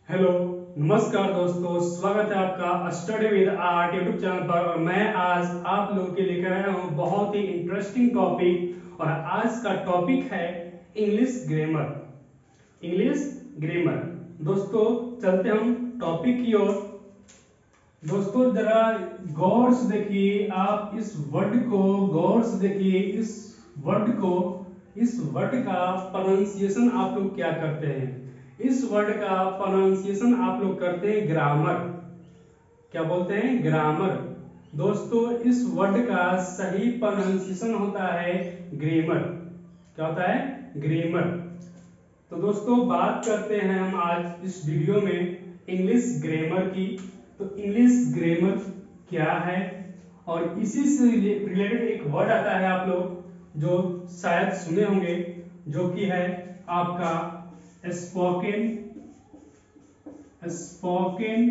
Hello, नमस्कार दोस्तों। स्वागत है आपका study with art YouTube channel पर। और मैं आज आप लोगों के लेकर आया हूँ बहुत ही इंटरेस्टिंग टॉपिक। और आज का टॉपिक है इंग्लिश ग्रामर। English grammar. दोस्तों, चलते हम टॉपिक की ओर। दोस्तों, जरा गौर से देखिए, आप इस वर्ड को गौर से देखिए। इस वर्ड का प्रोनाउंसिएशन आप लोग क्या करते हैं? इस वर्ड का प्रोनाउंसिएशन आप लोग करते हैं ग्रामर। क्या बोलते हैं? ग्रामर। दोस्तों, इस वर्ड का सही प्रोनाउंसिएशन होता है ग्रामर। क्या होता है? ग्रामर। तो दोस्तों, बात करते हैं हम आज इस वीडियो में इंग्लिश ग्रामर की। तो इंग्लिश ग्रामर क्या है? और इसी से रिलेटेड एक वर्ड आता है, आप लोग जो शायद सुने होंगे, जो कि है आपका स्पोकन स्पोकन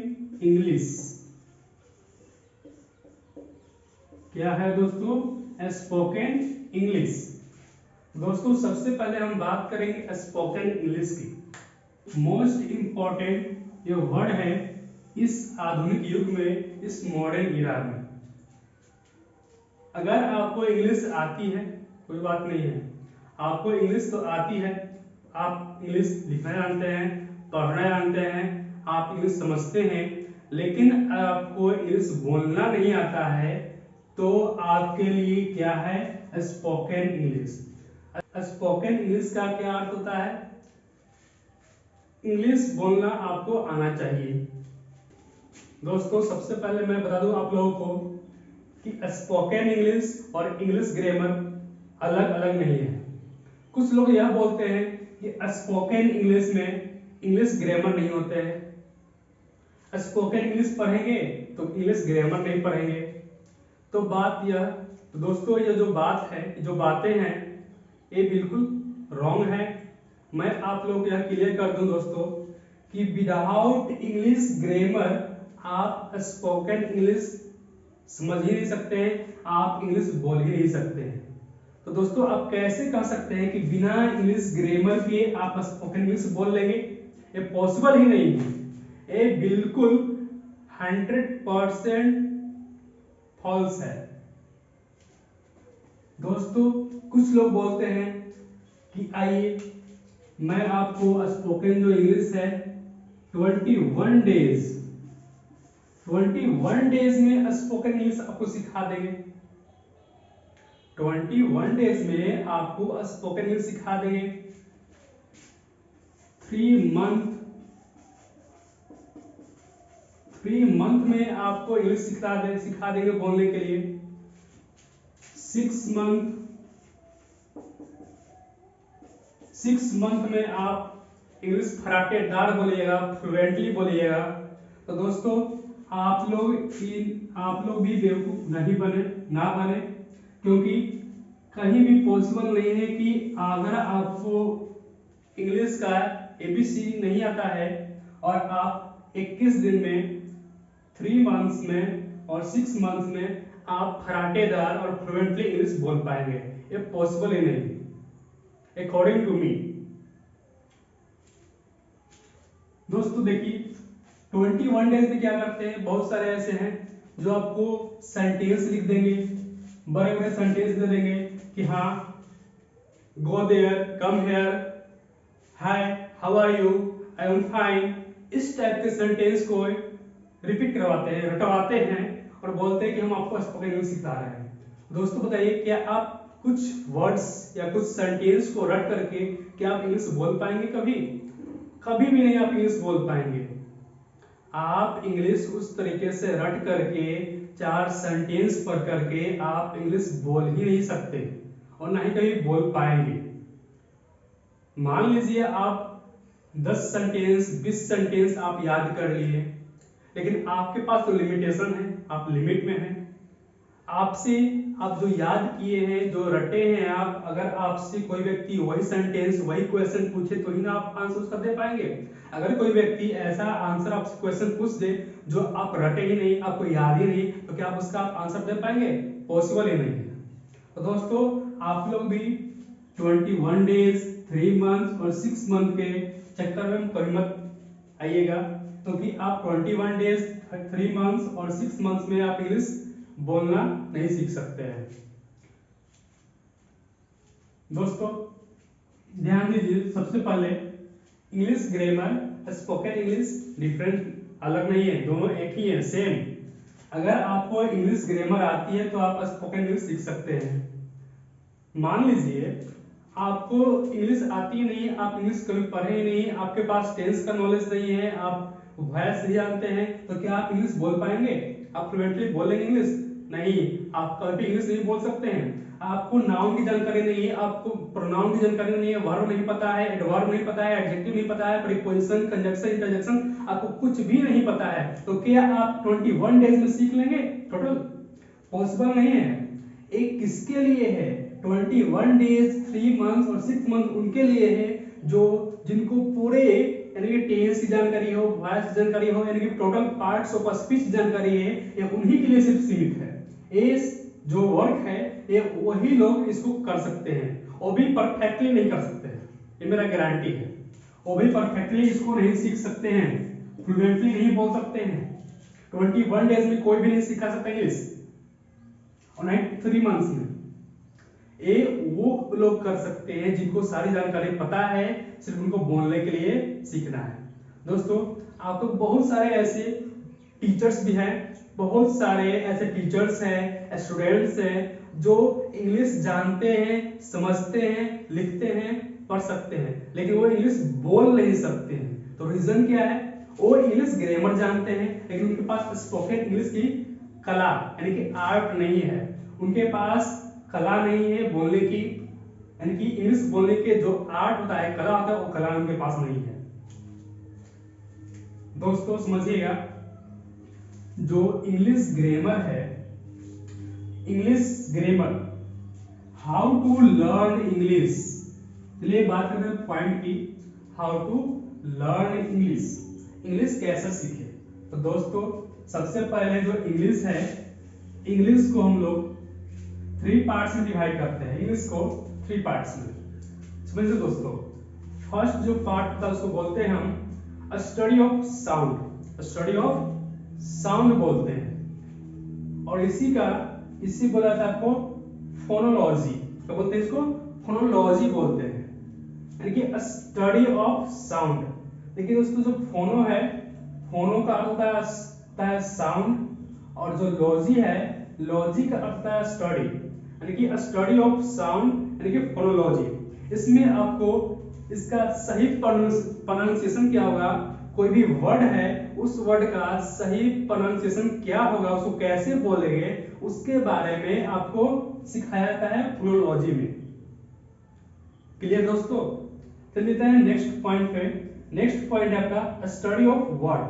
इंग्लिश। क्या है दोस्तों? Spoken English. दोस्तों, सबसे पहले हम बात करेंगे स्पोकन इंग्लिश की। मोस्ट इंपॉर्टेंट ये वर्ड है इस आधुनिक युग में, इस मॉडर्न इरा में। अगर आपको इंग्लिश आती है, कोई बात नहीं है, आपको इंग्लिश तो आती है, आप इंग्लिश लिखना जानते हैं, पढ़ना जानते हैं, आप इंग्लिश समझते हैं, लेकिन आपको इंग्लिश बोलना नहीं आता है, तो आपके लिए क्या है? Spoken English. स्पोकन इंग्लिश का क्या अर्थ होता है? इंग्लिश बोलना आपको आना चाहिए। दोस्तों, सबसे पहले मैं बता दूं आप लोगों को कि स्पोकन इंग्लिश और इंग्लिश ग्रामर अलग अलग नहीं है। कुछ लोग यह बोलते हैं कि स्पोकन इंग्लिश में इंग्लिश ग्रामर नहीं होते हैं। स्पोकन इंग्लिश पढ़ेंगे तो इंग्लिश ग्रामर नहीं पढ़ेंगे। तो बात यह, तो दोस्तों, ये जो बात है, जो बातें हैं, ये बिल्कुल रॉन्ग है। मैं आप लोगों को यह क्लियर कर दूं दोस्तों कि विदाउट इंग्लिश ग्रामर आप स्पोकन इंग्लिश समझ ही नहीं सकते हैं, आप इंग्लिश बोल ही नहीं सकते हैं। तो दोस्तों, आप कैसे कह सकते हैं कि बिना इंग्लिश ग्रामर के आप स्पोकन इंग्लिश बोल लेंगे? ये पॉसिबल ही नहीं है। ये बिल्कुल 100% फॉल्स है। दोस्तों, कुछ लोग बोलते हैं कि आइए मैं आपको स्पोकन जो इंग्लिश है 21 डेज 21 डेज में स्पोकन इंग्लिश आपको सिखा देंगे। 21 डेज में आपको स्पोकन इंग्लिश सिखा देंगे। 3 मंथ में आपको इंग्लिश सिखा देंगे बोलने के लिए। 6 मंथ में आप इंग्लिश फराटेदार बोलिएगा, फ्लुएंटली बोलिएगा। तो दोस्तों, आप लोग भी बेवकूफ नहीं बने, ना बने, क्योंकि कहीं भी पॉसिबल नहीं है कि अगर आपको इंग्लिश का एबीसी नहीं आता है और आप 21 दिन में, 3 मंथ्स में और 6 मंथ्स में आप फराटेदार और फ्लुएंटली इंग्लिश बोल पाएंगे। ये पॉसिबल ही नहीं, अकॉर्डिंग टू मी। दोस्तों देखिए, 21 डेज में क्या करते हैं, बहुत सारे ऐसे हैं जो आपको सेंटेंस लिख देंगे, बड़े बड़े सेंटेंस दे देंगे कि हाँ, go there, come here, hi, how are you, I am fine. इस टाइप के सेंटेंस को रिपीट करवाते हैं, रटवाते हैं और बोलते हैं कि हम आपको स्पोकन इंग्लिश सिखा रहे हैं। दोस्तों, बताइए, क्या आप कुछ वर्ड्स या कुछ सेंटेंस को रट करके क्या आप इंग्लिश बोल पाएंगे? कभी कभी भी नहीं आप इंग्लिश बोल पाएंगे। आप इंग्लिश उस तरीके से रट करके, 4 सेंटेंस पढ़ करके आप इंग्लिश बोल ही नहीं सकते और ना ही कभी बोल पाएंगे। मान लीजिए आप 10 सेंटेंस, 20 सेंटेंस आप याद कर लिए, लेकिन आपके पास तो लिमिटेशन है, आप लिमिट में हैं। आपसे आप जो याद किए हैं, जो रटे हैं आप, अगर आपसे कोई व्यक्ति वही सेंटेंस, वही क्वेश्चन पूछे तो ही ना आप आंसर उसका दे पाएंगे। अगर कोई व्यक्ति ऐसा आंसर आपसे क्वेश्चन पूछ दे जो आप रटे ही नहीं, आपको याद ही नहीं, तो क्या आप उसका आंसर दे पाएंगे? पॉसिबल ही नहीं है। तो दोस्तों, आप लोग भी 21 डेज, 3 मंथ और 6 मंथ के चक्कर में कभी मत आइएगा, क्योंकि आप 21 डेज 3 मंथ्स और 6 मंथ्स में आप इंग्लिश बोलना नहीं सीख सकते हैं। दोस्तों ध्यान दीजिए, सबसे पहले English grammar spoken English different अलग नहीं है, दोनों एक ही है, सेम। अगर आपको इंग्लिश ग्रामर आती है तो आप स्पोकन इंग्लिश सीख सकते हैं। मान लीजिए आपको इंग्लिश आती नहीं, आप इंग्लिश कभी पढ़े ही नहीं, आपके पास टेंस का नॉलेज नहीं है, आप वॉइस नहीं जानते हैं, तो क्या आप इंग्लिश बोल पाएंगे? आप फ्लुएंटली बोलेंगे इंग्लिश? नहीं, आप कभी इंग्लिश नहीं बोल सकते हैं। आपको नाउन की जानकारी नहीं है, आपको प्रोनाउन की जानकारी नहीं है, वर्ब नहीं पता है, एडवर्ब नहीं पता है, एडजेक्टिव नहीं पता है, प्रीपोजिशन, कंजंक्शन, इंटरजेक्शन आपको कुछ भी नहीं पता है, तो क्या आप 21 डेज में सीख लेंगे टोटल? पॉसिबल नहीं है। एक किसके लिए है? 21 डेज 3 मंथ्स और 6 मंथ उनके लिए है जो जिनको पूरे यानी कि टेंस की जानकारी हो, वॉइस की जानकारी हो, यानी कि टोटल पार्ट्स ऑफ स्पीच जानकारी है, ये उन्हीं के लिए सिर्फ सीमित है। ये जो वर्क है ये वही लोग इसको कर सकते हैं, वो भी परफेक्टली नहीं कर सकते हैं, ये मेरा गारंटी है। वो भी परफेक्टली इसको नहीं सीख सकते हैं, फ्लुएंटली नहीं बोल सकते हैं। 21 डेज में कोई भी नहीं सिखा सकता इंग्लिश, और 3 मंथ्स में ये वो लोग कर सकते हैं जिनको सारी जानकारी पता है, सिर्फ उनको बोलने के लिए सीखना है। दोस्तों आपको बहुत सारे ऐसे टीचर्स भी हैं, बहुत सारे ऐसे टीचर्स हैं, स्टूडेंट्स हैं जो इंग्लिश जानते हैं, समझते हैं, लिखते हैं, पढ़ सकते हैं, लेकिन वो इंग्लिश बोल नहीं सकते हैं। तो रीजन क्या है? वो इंग्लिश ग्रामर जानते हैं लेकिन उनके पास स्पोकन इंग्लिश की कला यानी कि आर्ट नहीं है, उनके पास कला नहीं है बोलने की, यानी कि इंग्लिश बोलने के जो आर्ट होता है, कला होता है, वो कला उनके पास नहीं है। दोस्तों समझिएगा, जो इंग्लिश ग्रामर है, English grammar, how to learn English, चलिए बात करते हैं पॉइंट की, how to learn English, English कैसे सीखे। तो दोस्तों सबसे पहले जो इंग्लिश है, इंग्लिश को हम लोग 3 पार्ट्स में डिवाइड करते हैं, इंग्लिश को 3 पार्ट्स में। समझिए दोस्तों, फर्स्ट जो पार्ट होता है उसको बोलते हैं हम study of sound, study of sound बोलते हैं, और इसी बोला जाता है आपको फोनोलॉजी, क्या बोलते हैं इसको? फोनोलॉजी बोलते हैं, यानी कि स्टडी ऑफ साउंड। देखिए दोस्तों, जो फोनो है, फोनो का अर्थ होता है साउंड, और जो लॉजी है, लॉजी का अर्थ होता है स्टडी, यानी कि स्टडी ऑफ साउंड यानी कि फोनोलॉजी। इसमें आपको इसका सही प्रोनाउंसिएशन क्या होगा, कोई भी वर्ड है उस वर्ड का सही प्रोनाउंसिएशन क्या होगा, उसको कैसे बोलेंगे, उसके बारे में आपको सिखाया जाता है फोनोलॉजी में। क्लियर दोस्तों? चलिए हैं नेक्स्ट पॉइंट पे। नेक्स्ट पॉइंट है आपका स्टडी ऑफ वर्ड।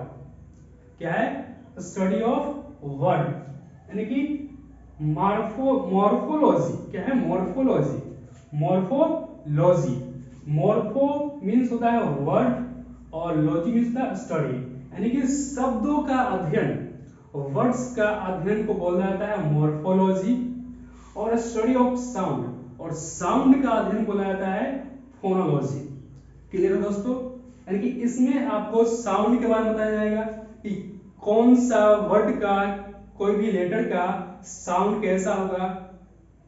क्या है? स्टडी ऑफ वर्ड यानी कि मॉर्फोलॉजी। क्या है? Morphology, morphology. मॉर्फो मीन्स होता है वर्ड और लॉजी मीन्स होता है स्टडी, यानी कि शब्दों का अध्ययन, वर्ड्स का अध्ययन को बोला जाता है मॉर्फोलॉजी, और स्टडी ऑफ साउंड, और साउंड का अध्ययन बोला जाता है फोनोलॉजी। क्लियर है दोस्तों? यानी कि इसमें आपको साउंड के बारे में बताया जाएगा कि कौन सा वर्ड का, कोई भी लेटर का साउंड कैसा होगा,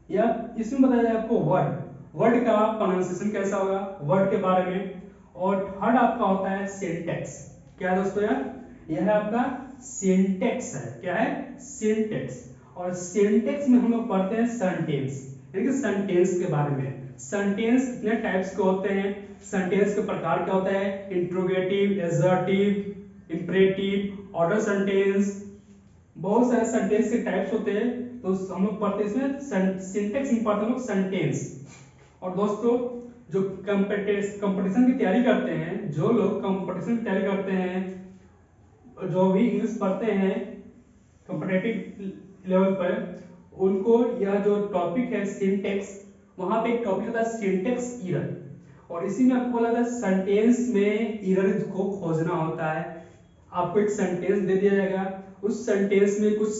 या इसमें बताया जाएगा आपको वर्ड का प्रोनाउंसिएशन कैसा होगा, वर्ड के बारे में। और थर्ड आपका होता है सिंटैक्स। क्या है दोस्तों यार? यह है आपका सिंटैक्स है। क्या है? सिंटैक्स। और सिंटैक्स में हम लोग पढ़ते हैं सेंटेंस, यानी कि सेंटेंस के बारे में। सेंटेंस कितने टाइप्स के होते हैं, सेंटेंस के प्रकार क्या होता है, interrogative, assertive, imperative, order sentence, बहुत सारे सेंटेंस के टाइप्स होते हैं। तो हम लोग पढ़ते हैं इसमें सिंटैक्स में पढ़ते हैं सेंटेंस। और दोस्तों जो कंपटीशन की तैयारी करते हैं, जो लोग कंपटीशन की तैयारी करते हैं, जो भी इंग्लिश पढ़ते हैं कॉम्पिटिटिव लेवल पर, उनको यह जो टॉपिक है सिंटैक्स, वहां पे एक टॉपिक होता है सिंटैक्स एरर, और इसी में आपको बोला था सेंटेंस में एरर को खोजना होता है। आपको एक सेंटेंस दे दिया जाएगा, उस सेंटेंस में कुछ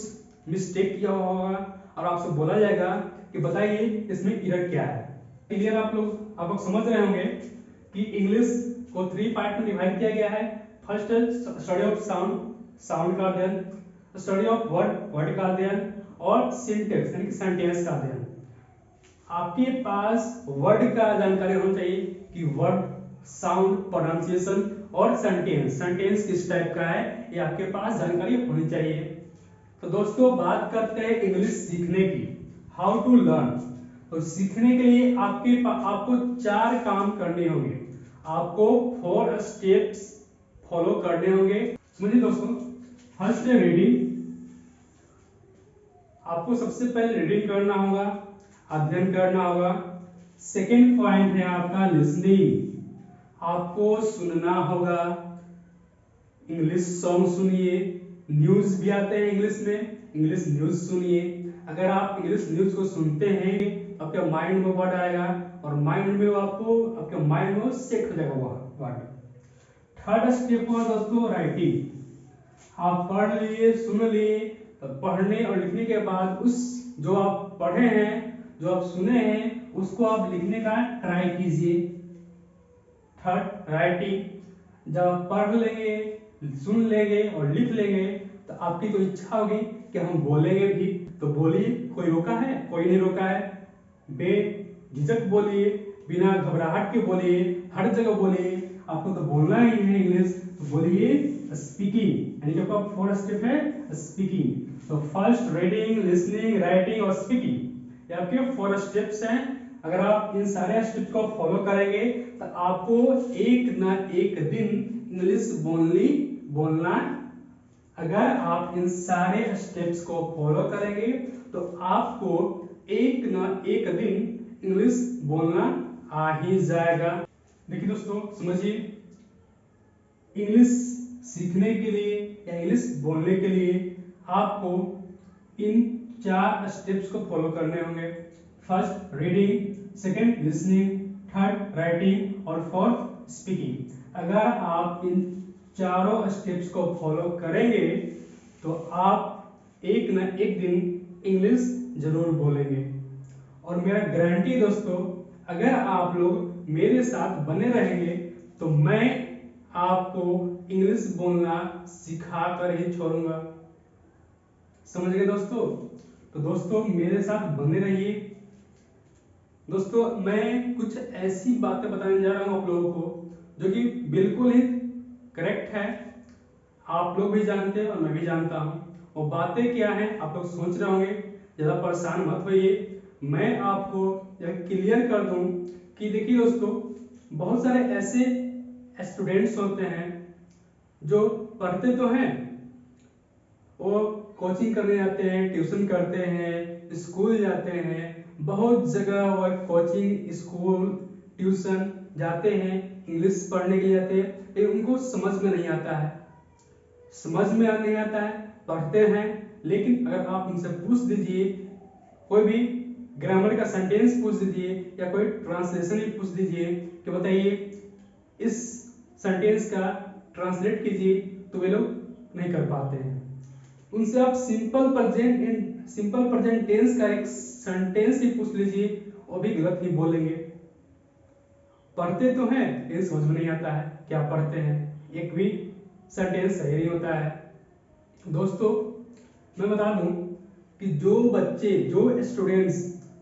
मिस्टेक किया होगा और आपसे बोला जाएगा कि बताइए इसमें एरर क्या है। क्लियर? आप लोग समझ रहे होंगे कि इंग्लिश को 3 पार्ट में डिवाइड किया गया है। फर्स्ट है स्टडी ऑफ साउंड, साउंड का अध्ययन, स्टडी ऑफ वर्ड, वर्ड का अध्ययन, और सिंटेक्स यानी कि सेंटेंस का अध्ययन। आपके पास वर्ड का जानकारी होना चाहिए कि वर्ड, साउंड, प्रोनाउंसिएशन और सेंटेंस, सेंटेंस किस टाइप का है ये आपके पास जानकारी होनी चाहिए। तो दोस्तों बात करते हैं इंग्लिश सीखने की, हाउ टू लर्न। तो सीखने के लिए आपको 4 काम करने होंगे, आपको 4 स्टेप्स फॉलो करने होंगे। समझिए दोस्तों, फर्स्ट है रीडिंग। आपको सबसे पहले रीडिंग करना होगा, अध्ययन करना होगा। सेकेंड पॉइंट है आपका लिसनिंग, आपको सुनना होगा, इंग्लिश सॉन्ग सुनिए, न्यूज भी आते हैं इंग्लिश में, इंग्लिश न्यूज सुनिए। अगर आप इंग्लिश न्यूज को सुनते हैं आपके माइंड में वर्ड आएगा और माइंड में आपके माइंड में सेट हो जाएगा वर्ड। थर्ड स्टेप हुआ दोस्तों राइटिंग। आप पढ़ लिए, सुन लिए, तो पढ़ने और लिखने के बाद उस जो आप पढ़े हैं, जो आप सुने हैं, उसको आप लिखने का ट्राई कीजिए। Third writing. जब आप पढ़ लेंगे, सुन लेंगे और लिख लेंगे तो आपकी तो इच्छा होगी कि हम बोलेंगे भी, तो बोलिए, कोई रोका है? कोई नहीं रोका है। बेझिझक बोलिए, बिना घबराहट के बोलिए, हर जगह बोलिए। आपको तो बोलना ही है इंग्लिश, तो बोलिए स्पीकिंग, यानी कि आपका 4 स्टेप है स्पीकिंग। तो फर्स्ट रीडिंग, लिसनिंग, राइटिंग और स्पीकिंग, ये आपके 4 स्टेप्स हैं। अगर आप इन सारे स्टेप्स को फॉलो करेंगे तो आपको एक ना एक दिन इंग्लिश बोलना। अगर आप इन सारे स्टेप्स को फॉलो करेंगे तो आपको एक ना एक दिन इंग्लिश बोलना आ ही जाएगा। देखिए दोस्तों, समझिए, इंग्लिश सीखने के लिए या इंग्लिश बोलने के लिए आपको इन 4 स्टेप्स को फॉलो करने होंगे। First reading, second listening, third writing और फोर्थ स्पीकिंग। अगर आप इन चारों स्टेप्स को फॉलो करेंगे तो आप एक न एक दिन इंग्लिश जरूर बोलेंगे। और मेरा गारंटी दोस्तों, अगर आप लोग मेरे साथ बने रहेंगे तो मैं आपको इंग्लिश बोलना सिखा कर ही छोड़ूंगा। समझ गए दोस्तों? तो दोस्तों मेरे साथ बने रहिए। दोस्तों मैं कुछ ऐसी बातें बताने जा रहा हूं आप लोगों को जो कि बिल्कुल ही करेक्ट है, आप लोग भी जानते हैं और मैं भी जानता हूं। और बातें क्या हैं आप लोग सोच रहे होंगे, ज्यादा परेशान मत होइए, मैं आपको यह क्लियर कर दूं कि देखिए दोस्तों, बहुत सारे ऐसे स्टूडेंट्स होते हैं जो पढ़ते तो हैं, वो कोचिंग करने जाते हैं, ट्यूशन करते हैं, स्कूल जाते हैं, बहुत जगह वो कोचिंग, स्कूल, ट्यूशन जाते हैं, इंग्लिश पढ़ने के लिए जाते हैं, लेकिन उनको समझ में नहीं आता है। समझ में नहीं आता है, पढ़ते हैं, लेकिन अगर आप उनसे पूछ दीजिए, कोई भी ग्रामर का सेंटेंस पूछ दीजिए या कोई ट्रांसलेशन ही पूछ दीजिए कि बताइए इस सेंटेंस का ट्रांसलेट कीजिए, तो वे लोग नहीं कर पाते हैं। उनसे आप सिंपल प्रेजेंट टेंस का एक सेंटेंस ही पूछ लीजिए, वो भी गलत ही बोलेंगे। पढ़ते तो हैं लेकिन समझ में नहीं आता है क्या पढ़ते हैं, एक भी सेंटेंस सही नहीं होता है। दोस्तों मैं बता दूं कि जो बच्चे, जो स्टूडेंट्स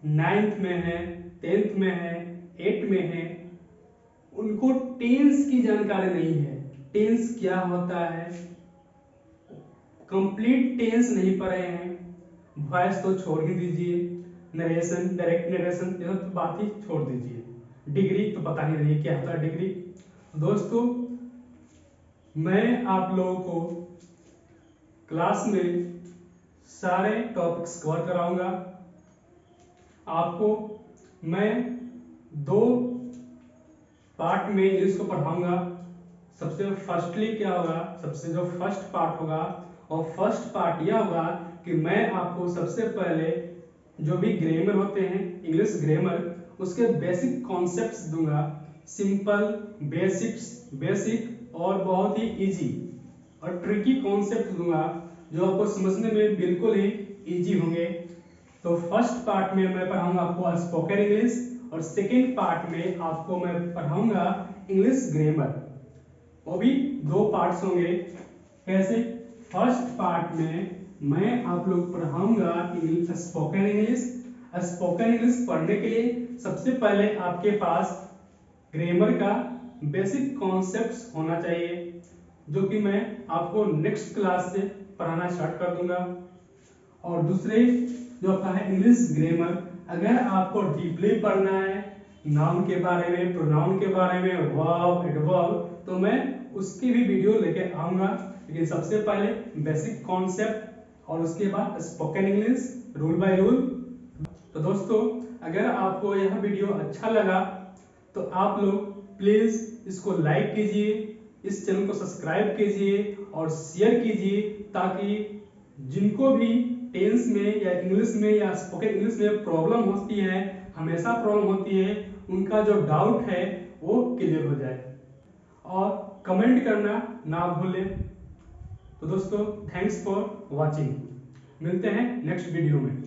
9th में हैं, 10th में हैं, 8th में हैं, उनको टेंस की जानकारी नहीं है। टेंस क्या होता है, कंप्लीट टेंस नहीं पढ़े हैं, वॉइस तो छोड़ ही दीजिए, नरेशन, डायरेक्ट नरेशन ये तो बात ही छोड़ दीजिए, डिग्री तो पता ही नहीं क्या होता है डिग्री। दोस्तों मैं आप लोगों को क्लास में सारे टॉपिक्स कवर कराऊंगा। आपको मैं 2 पार्ट में इंग्लिश को पढ़ाऊंगा। सबसे फर्स्टली क्या होगा, सबसे जो फर्स्ट पार्ट होगा, और फर्स्ट पार्ट यह होगा कि मैं आपको सबसे पहले जो भी ग्रामर होते हैं, इंग्लिश ग्रामर, उसके बेसिक कॉन्सेप्ट्स दूंगा। सिंपल, बेसिक और बहुत ही इजी और ट्रिकी कॉन्सेप्ट दूंगा जो आपको समझने में बिल्कुल ही इजी होंगे। तो फर्स्ट पार्ट में मैं पढ़ाऊंगा आपको स्पोकन इंग्लिश और सेकेंड पार्ट में आपको मैं पढ़ाऊंगा इंग्लिश ग्रामर। वो भी 2 पार्ट्स होंगे। कैसे? फर्स्ट पार्ट में मैं आप लोग पढ़ाऊंगा स्पोकन इंग्लिश। स्पोकन इंग्लिश पढ़ने के लिए सबसे पहले आपके पास ग्रामर का बेसिक कॉन्सेप्ट्स होना चाहिए, जो कि मैं आपको नेक्स्ट क्लास से पढ़ाना स्टार्ट कर दूंगा। और दूसरे जो आपका है इंग्लिश ग्रामर, अगर आपको डीपली पढ़ना है नाउन के बारे में, प्रोनाउन के बारे में, वर्ब, एडवर्ब, तो मैं उसकी भी वीडियो लेके आऊंगा। लेकिन सबसे पहले बेसिक कॉन्सेप्ट और उसके बाद spoken English rule by rule. तो दोस्तों, अगर आपको यह वीडियो अच्छा लगा तो आप लोग प्लीज इसको लाइक कीजिए, इस चैनल को सब्सक्राइब कीजिए और शेयर कीजिए, ताकि जिनको भी टेंस में या इंग्लिश में या स्पोकन इंग्लिश में प्रॉब्लम होती है, हमेशा प्रॉब्लम होती है, उनका जो डाउट है वो क्लियर हो जाए। और कमेंट करना ना भूलें। तो दोस्तों, थैंक्स फॉर वॉचिंग। मिलते हैं नेक्स्ट वीडियो में।